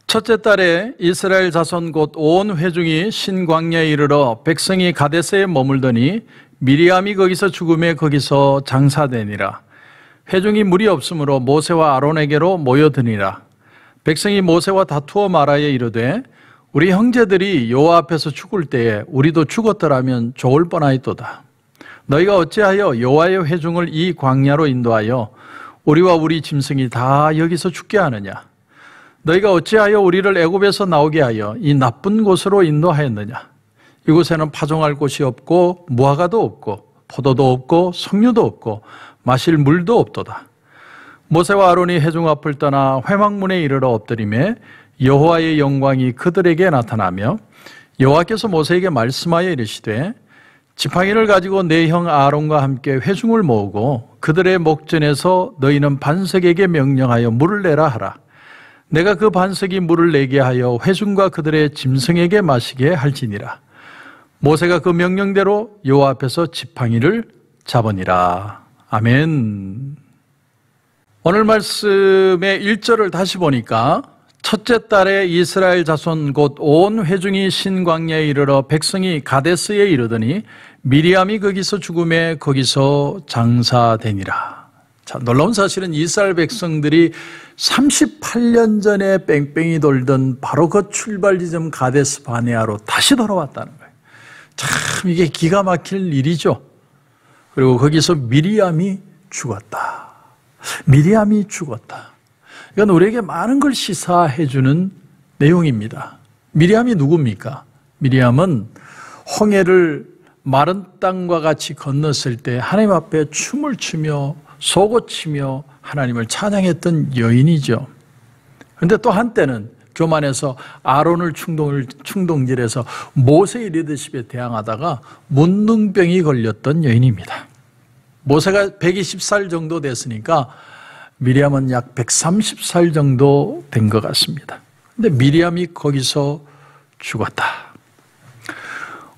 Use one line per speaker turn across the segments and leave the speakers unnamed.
첫째 달에 이스라엘 자손 곧 온 회중이 신광야에 이르러 백성이 가데스에 머물더니 미리암이 거기서 죽음에 거기서 장사되니라. 회중이 물이 없으므로 모세와 아론에게로 모여드니라. 백성이 모세와 다투어 말하여 이르되 우리 형제들이 여호와 앞에서 죽을 때에 우리도 죽었더라면 좋을 뻔하였도다. 너희가 어찌하여 여호와의 회중을 이 광야로 인도하여 우리와 우리 짐승이 다 여기서 죽게 하느냐? 너희가 어찌하여 우리를 애굽에서 나오게 하여 이 나쁜 곳으로 인도하였느냐? 이곳에는 파종할 곳이 없고 무화과도 없고 포도도 없고 석류도 없고 마실 물도 없도다. 모세와 아론이 회중 앞을 떠나 회막문에 이르러 엎드리매 여호와의 영광이 그들에게 나타나며 여호와께서 모세에게 말씀하여 이르시되 지팡이를 가지고 내 형 아론과 함께 회중을 모으고 그들의 목전에서 너희는 반석에게 명령하여 물을 내라 하라. 내가 그 반석이 물을 내게 하여 회중과 그들의 짐승에게 마시게 할지니라. 모세가 그 명령대로 여호와 앞에서 지팡이를 잡으니라. 아멘. 오늘 말씀의 1절을 다시 보니까 첫째 달에 이스라엘 자손 곧 온 회중이 신광야에 이르러 백성이 가데스에 이르더니 미리암이 거기서 죽음에 거기서 장사되니라. 자, 놀라운 사실은 이스라엘 백성들이 38년 전에 뺑뺑이 돌던 바로 그 출발 지점 가데스 바네아로 다시 돌아왔다는 거예요. 참 이게 기가 막힐 일이죠. 그리고 거기서 미리암이 죽었다. 미리암이 죽었다. 이건 우리에게 많은 걸 시사해 주는 내용입니다. 미리암이 누굽니까? 미리암은 홍해를 마른 땅과 같이 건넜을 때 하나님 앞에 춤을 추며 쏘고치며 하나님을 찬양했던 여인이죠. 그런데 또 한때는 교만해서 아론을 충동질해서 모세의 리더십에 대항하다가 문둥병이 걸렸던 여인입니다. 모세가 120살 정도 됐으니까 미리암은 약 130살 정도 된 것 같습니다. 그런데 미리암이 거기서 죽었다.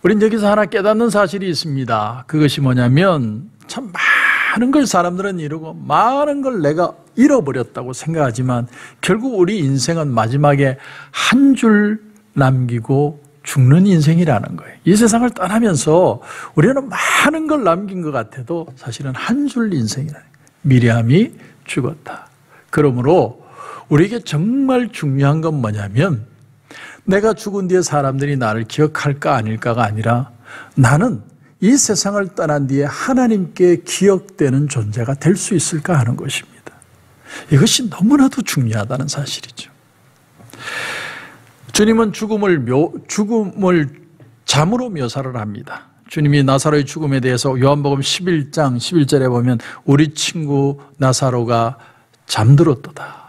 우린 여기서 하나 깨닫는 사실이 있습니다. 그것이 뭐냐면 참 많은 걸 사람들은 이루고 많은 걸 내가 잃어버렸다고 생각하지만 결국 우리 인생은 마지막에 한 줄 남기고 죽는 인생이라는 거예요. 이 세상을 떠나면서 우리는 많은 걸 남긴 것 같아도 사실은 한 줄 인생이라는 거예요. 미리암이 죽었다. 그러므로 우리에게 정말 중요한 건 뭐냐면 내가 죽은 뒤에 사람들이 나를 기억할까 아닐까가 아니라 나는 이 세상을 떠난 뒤에 하나님께 기억되는 존재가 될 수 있을까 하는 것입니다. 이것이 너무나도 중요하다는 사실이죠. 주님은 죽음을 잠으로 묘사를 합니다. 주님이 나사로의 죽음에 대해서 요한복음 11장 11절에 보면 우리 친구 나사로가 잠들었도다.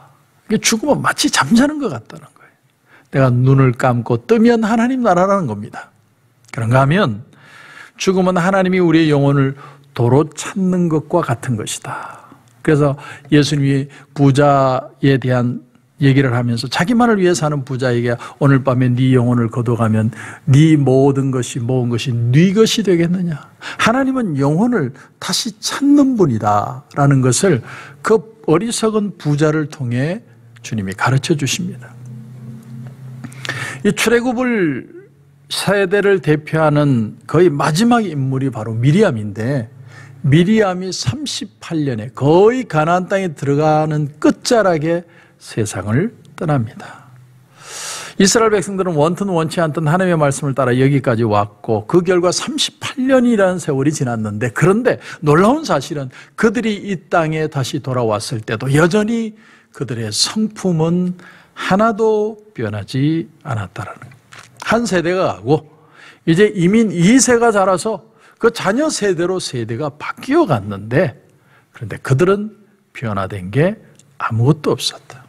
죽음은 마치 잠자는 것 같다는 거예요. 내가 눈을 감고 뜨면 하나님 나라라는 겁니다. 그런가 하면 죽음은 하나님이 우리의 영혼을 도로 찾는 것과 같은 것이다. 그래서 예수님이 부자에 대한 얘기를 하면서 자기만을 위해 사는 부자에게 오늘 밤에 네 영혼을 거둬가면 네 모든 것이 모은 것이 네 것이 되겠느냐. 하나님은 영혼을 다시 찾는 분이다 라는 것을 그 어리석은 부자를 통해 주님이 가르쳐 주십니다. 이 출애굽을 세대를 대표하는 거의 마지막 인물이 바로 미리암인데 미리암이 38년에 거의 가나안 땅에 들어가는 끝자락에 세상을 떠납니다. 이스라엘 백성들은 원튼 원치 않던 하나님의 말씀을 따라 여기까지 왔고 그 결과 38년이라는 세월이 지났는데 그런데 놀라운 사실은 그들이 이 땅에 다시 돌아왔을 때도 여전히 그들의 성품은 하나도 변하지 않았다라는 거예요. 한 세대가 가고 이제 이민 2세가 자라서 그 자녀 세대로 세대가 바뀌어 갔는데 그런데 그들은 변화된 게 아무것도 없었다.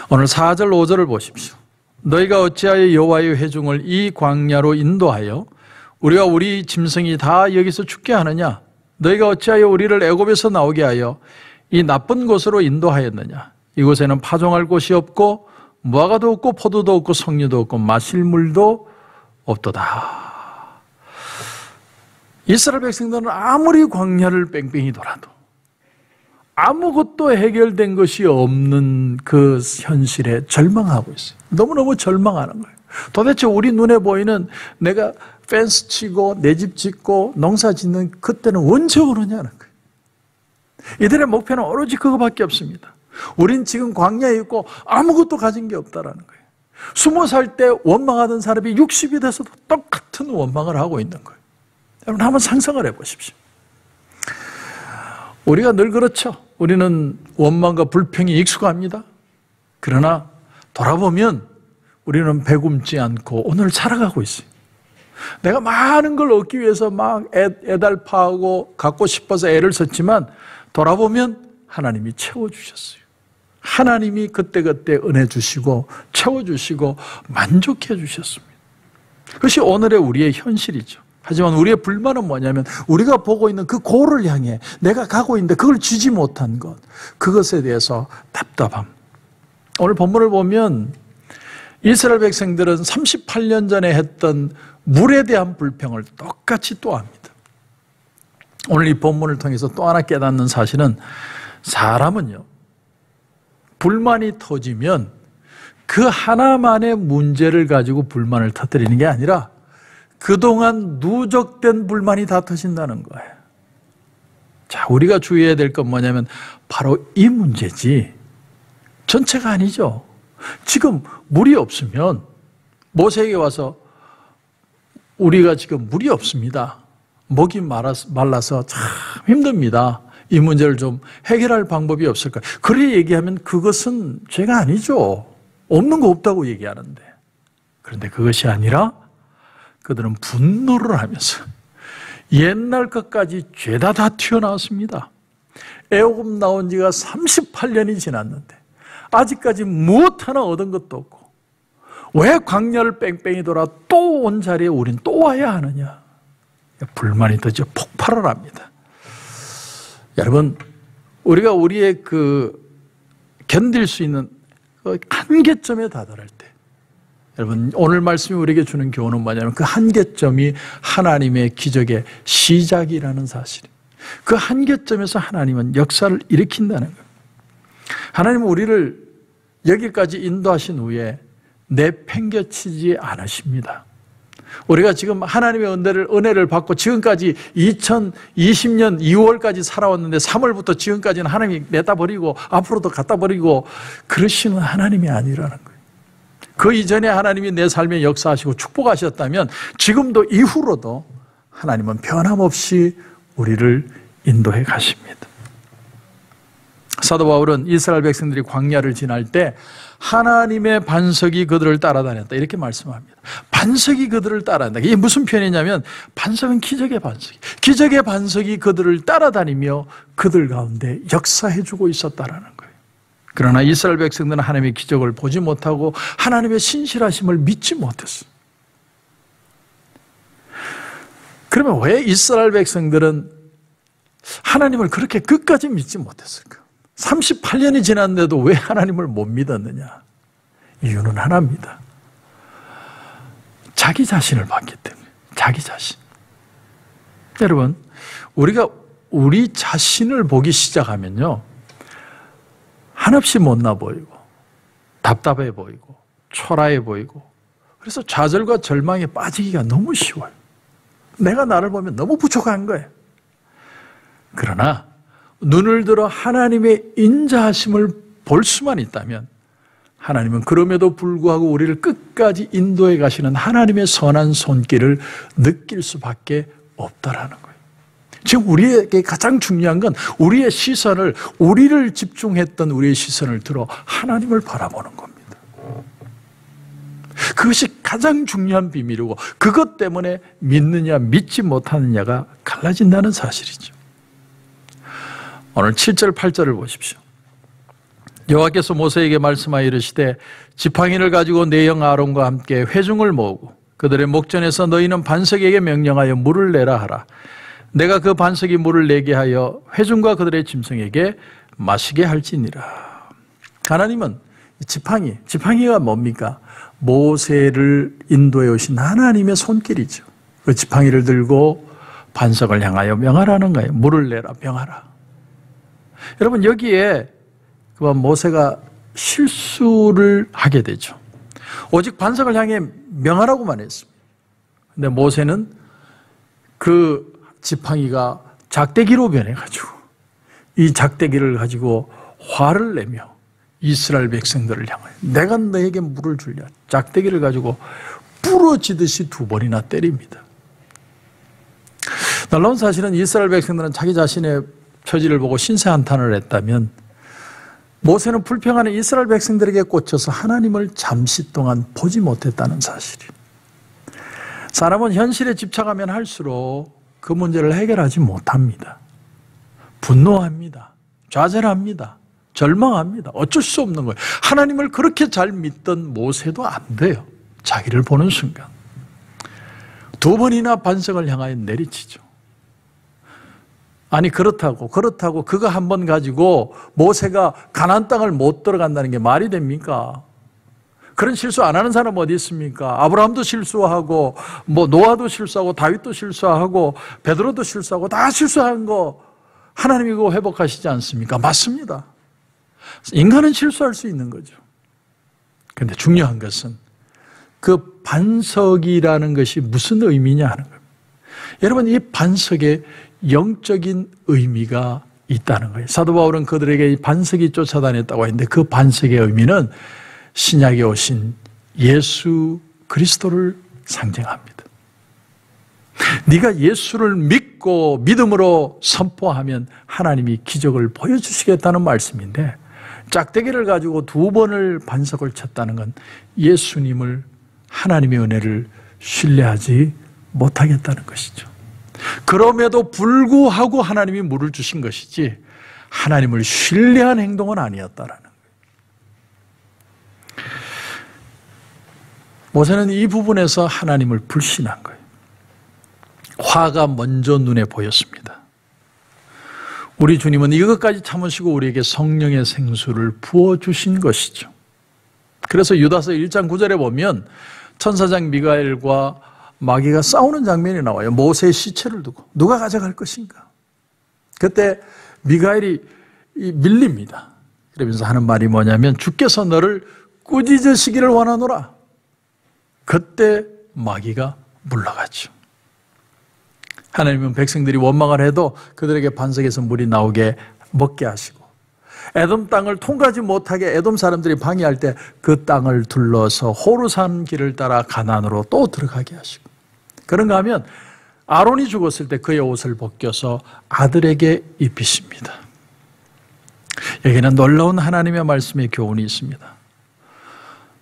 오늘 4절 5절을 보십시오. 너희가 어찌하여 여호와의 회중을 이 광야로 인도하여 우리와 우리 짐승이 다 여기서 죽게 하느냐? 너희가 어찌하여 우리를 애굽에서 나오게 하여 이 나쁜 곳으로 인도하였느냐? 이곳에는 파종할 곳이 없고 무화과도 없고 포도도 없고 석류도 없고 마실 물도 없도다. 이스라엘 백성들은 아무리 광야를 뺑뺑이 돌아도 아무것도 해결된 것이 없는 그 현실에 절망하고 있어요. 너무너무 절망하는 거예요. 도대체 우리 눈에 보이는 내가 펜스 치고 내 집 짓고 농사 짓는 그때는 언제 오느냐는 거예요. 이들의 목표는 오로지 그거밖에 없습니다. 우린 지금 광야에 있고 아무것도 가진 게 없다라는 거예요. 20살 때 원망하던 사람이 60이 돼서도 똑같은 원망을 하고 있는 거예요. 여러분 한번 상상을 해보십시오. 우리가 늘 그렇죠. 우리는 원망과 불평이 익숙합니다. 그러나 돌아보면 우리는 배굶지 않고 오늘 살아가고 있어요. 내가 많은 걸 얻기 위해서 막 애달파하고 갖고 싶어서 애를 썼지만 돌아보면 하나님이 채워주셨어요. 하나님이 그때그때 은혜 주시고 채워주시고 만족해 주셨습니다. 그것이 오늘의 우리의 현실이죠. 하지만 우리의 불만은 뭐냐면 우리가 보고 있는 그 고를 향해 내가 가고 있는데 그걸 쥐지 못한 것, 그것에 대해서 답답함. 오늘 본문을 보면 이스라엘 백성들은 38년 전에 했던 물에 대한 불평을 똑같이 또 합니다. 오늘 이 본문을 통해서 또 하나 깨닫는 사실은 사람은요, 불만이 터지면 그 하나만의 문제를 가지고 불만을 터뜨리는 게 아니라 그동안 누적된 불만이 다 터진다는 거예요. 자, 우리가 주의해야 될 건 뭐냐면 바로 이 문제지 전체가 아니죠. 지금 물이 없으면 모세에게 와서 우리가 지금 물이 없습니다. 목이 말라서 참 힘듭니다. 이 문제를 좀 해결할 방법이 없을까? 그래 얘기하면 그것은 죄가 아니죠. 없는 거 없다고 얘기하는데. 그런데 그것이 아니라 그들은 분노를 하면서 옛날 것까지 죄다 다 튀어나왔습니다. 애호금 나온 지가 38년이 지났는데 아직까지 무엇 하나 얻은 것도 없고 왜 광야를 뺑뺑이 돌아 또 온 자리에 우린 또 와야 하느냐. 불만이 터져 폭발을 합니다. 여러분, 우리가 우리의 견딜 수 있는 한계점에 다다를 때, 여러분 오늘 말씀이 우리에게 주는 교훈은 뭐냐면 그 한계점이 하나님의 기적의 시작이라는 사실이에요. 그 한계점에서 하나님은 역사를 일으킨다는 거예요. 하나님은 우리를 여기까지 인도하신 후에 내팽개치지 않으십니다. 우리가 지금 하나님의 은혜를 받고 지금까지 2020년 2월까지 살아왔는데 3월부터 지금까지는 하나님이 내다 버리고 앞으로도 갖다 버리고 그러시는 하나님이 아니라는 거예요. 그 이전에 하나님이 내 삶에 역사하시고 축복하셨다면 지금도 이후로도 하나님은 변함없이 우리를 인도해 가십니다. 사도 바울은 이스라엘 백성들이 광야를 지날 때 하나님의 반석이 그들을 따라다녔다 이렇게 말씀합니다. 반석이 그들을 따라다닌다. 이게 무슨 표현이냐면 반석은 기적의 반석이. 기적의 반석이 그들을 따라다니며 그들 가운데 역사해주고 있었다라는 거예요. 그러나 이스라엘 백성들은 하나님의 기적을 보지 못하고 하나님의 신실하심을 믿지 못했어요. 그러면 왜 이스라엘 백성들은 하나님을 그렇게 끝까지 믿지 못했을까? 38년이 지났는데도 왜 하나님을 못 믿었느냐? 이유는 하나입니다. 자기 자신을 봤기 때문에. 자기 자신. 여러분, 우리가 우리 자신을 보기 시작하면요, 한없이 못나 보이고 답답해 보이고 초라해 보이고 그래서 좌절과 절망에 빠지기가 너무 쉬워요. 내가 나를 보면 너무 부족한 거예요. 그러나 눈을 들어 하나님의 인자하심을 볼 수만 있다면 하나님은 그럼에도 불구하고 우리를 끝까지 인도해 가시는 하나님의 선한 손길을 느낄 수밖에 없다라는 거예요. 지금 우리에게 가장 중요한 건 우리의 시선을, 우리를 집중했던 우리의 시선을 들어 하나님을 바라보는 겁니다. 그것이 가장 중요한 비밀이고 그것 때문에 믿느냐 믿지 못하느냐가 갈라진다는 사실이죠. 오늘 7절 8절을 보십시오. 여호와께서 모세에게 말씀하여 이르시되 지팡이를 가지고 내 형 아론과 함께 회중을 모으고 그들의 목전에서 너희는 반석에게 명령하여 물을 내라 하라. 내가 그 반석이 물을 내게 하여 회중과 그들의 짐승에게 마시게 할지니라. 하나님은 지팡이가 뭡니까? 모세를 인도해 오신 하나님의 손길이죠. 그 지팡이를 들고 반석을 향하여 명하라는 거예요. 물을 내라, 명하라. 여러분, 여기에 모세가 실수를 하게 되죠. 오직 반석을 향해 명하라고만 했습니다. 근데 모세는 그 지팡이가 작대기로 변해가지고 이 작대기를 가지고 화를 내며 이스라엘 백성들을 향하여 내가 너에게 물을 주랴 작대기를 가지고 부러지듯이 2번이나 때립니다. 놀라운 사실은 이스라엘 백성들은 자기 자신의 처지를 보고 신세한탄을 했다면 모세는 불평하는 이스라엘 백성들에게 꽂혀서 하나님을 잠시 동안 보지 못했다는 사실이에요. 사람은 현실에 집착하면 할수록 그 문제를 해결하지 못합니다. 분노합니다. 좌절합니다. 절망합니다. 어쩔 수 없는 거예요. 하나님을 그렇게 잘 믿던 모세도 안 돼요. 자기를 보는 순간 2번이나 반석을 향하여 내리치죠. 아니 그렇다고 그거 한 번 가지고 모세가 가나안 땅을 못 들어간다는 게 말이 됩니까? 그런 실수 안 하는 사람 어디 있습니까? 아브라함도 실수하고 노아도 실수하고 다윗도 실수하고 베드로도 실수하고 다 실수한 거 하나님이 그거 회복하시지 않습니까? 맞습니다. 인간은 실수할 수 있는 거죠. 그런데 중요한 것은 그 반석이라는 것이 무슨 의미냐 하는 겁니다. 여러분, 이 반석에 영적인 의미가 있다는 거예요. 사도 바울은 그들에게 이 반석이 쫓아다녔다고 했는데 그 반석의 의미는 신약에 오신 예수 그리스도를 상징합니다. 네가 예수를 믿고 믿음으로 선포하면 하나님이 기적을 보여주시겠다는 말씀인데 짝대기를 가지고 2번을 반석을 쳤다는 건 예수님을 하나님의 은혜를 신뢰하지 못하겠다는 것이죠. 그럼에도 불구하고 하나님이 물을 주신 것이지 하나님을 신뢰한 행동은 아니었다라는 거예요. 모세는 이 부분에서 하나님을 불신한 거예요. 화가 먼저 눈에 보였습니다. 우리 주님은 이것까지 참으시고 우리에게 성령의 생수를 부어주신 것이죠. 그래서 유다서 1장 9절에 보면 천사장 미가엘과 마귀가 싸우는 장면이 나와요. 모세의 시체를 두고 누가 가져갈 것인가. 그때 미가엘이 밀립니다. 그러면서 하는 말이 뭐냐면 주께서 너를 꾸짖으시기를 원하노라. 그때 마귀가 물러가죠. 하나님은 백성들이 원망을 해도 그들에게 반석에서 물이 나오게 먹게 하시고 에돔 땅을 통과하지 못하게 에돔 사람들이 방해할 때 그 땅을 둘러서 호르산 길을 따라 가나안으로 또 들어가게 하시고 그런가 하면 아론이 죽었을 때 그의 옷을 벗겨서 아들에게 입히십니다. 여기는 놀라운 하나님의 말씀의 교훈이 있습니다.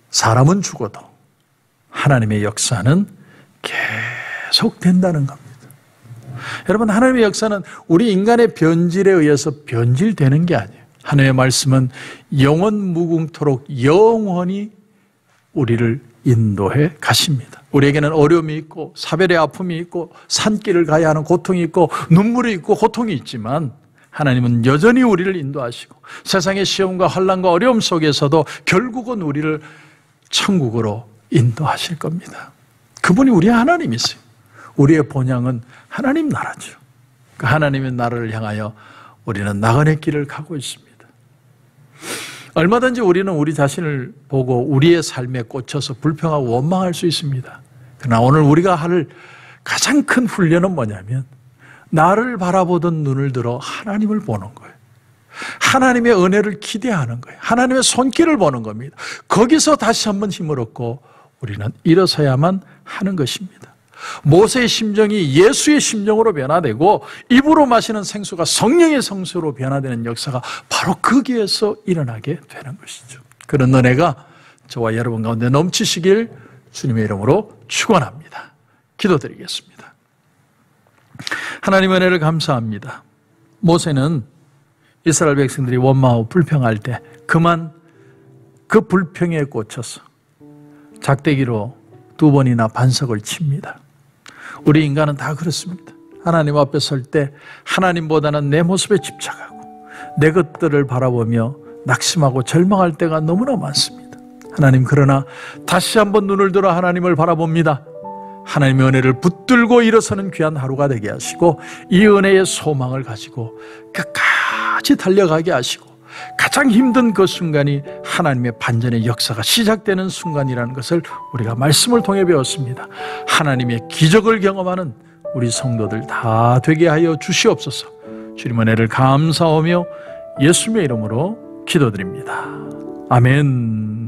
사람은 죽어도 하나님의 역사는 계속 된다는 겁니다. 여러분, 하나님의 역사는 우리 인간의 변질에 의해서 변질되는 게 아니에요. 하나님의 말씀은 영원 무궁토록 영원히 우리를 인도해 가십니다. 우리에게는 어려움이 있고 사별의 아픔이 있고 산길을 가야 하는 고통이 있고 눈물이 있고 고통이 있지만 하나님은 여전히 우리를 인도하시고 세상의 시험과 환난과 어려움 속에서도 결국은 우리를 천국으로 인도하실 겁니다. 그분이 우리의 하나님이세요. 우리의 본향은 하나님 나라죠. 그 하나님의 나라를 향하여 우리는 나그네 길을 가고 있습니다. 얼마든지 우리는 우리 자신을 보고 우리의 삶에 꽂혀서 불평하고 원망할 수 있습니다. 그러나 오늘 우리가 할 가장 큰 훈련은 뭐냐면 나를 바라보던 눈을 들어 하나님을 보는 거예요. 하나님의 은혜를 기대하는 거예요. 하나님의 손길을 보는 겁니다. 거기서 다시 한번 힘을 얻고 우리는 일어서야만 하는 것입니다. 모세의 심정이 예수의 심정으로 변화되고 입으로 마시는 생수가 성령의 생수로 변화되는 역사가 바로 거기에서 일어나게 되는 것이죠. 그런 은혜가 저와 여러분 가운데 넘치시길 주님의 이름으로 축원합니다. 기도드리겠습니다. 하나님의 은혜를 감사합니다. 모세는 이스라엘 백성들이 원망하고 불평할 때 그만 그 불평에 꽂혀서 작대기로 2번이나 반석을 칩니다. 우리 인간은 다 그렇습니다. 하나님 앞에 설 때 하나님보다는 내 모습에 집착하고 내 것들을 바라보며 낙심하고 절망할 때가 너무나 많습니다. 하나님, 그러나 다시 한번 눈을 들어 하나님을 바라봅니다. 하나님의 은혜를 붙들고 일어서는 귀한 하루가 되게 하시고 이 은혜의 소망을 가지고 끝까지 끝까지 달려가게 하시고 가장 힘든 그 순간이 하나님의 반전의 역사가 시작되는 순간이라는 것을 우리가 말씀을 통해 배웠습니다. 하나님의 기적을 경험하는 우리 성도들 다 되게 하여 주시옵소서. 주님 은혜를 감사하며 예수님의 이름으로 기도드립니다. 아멘.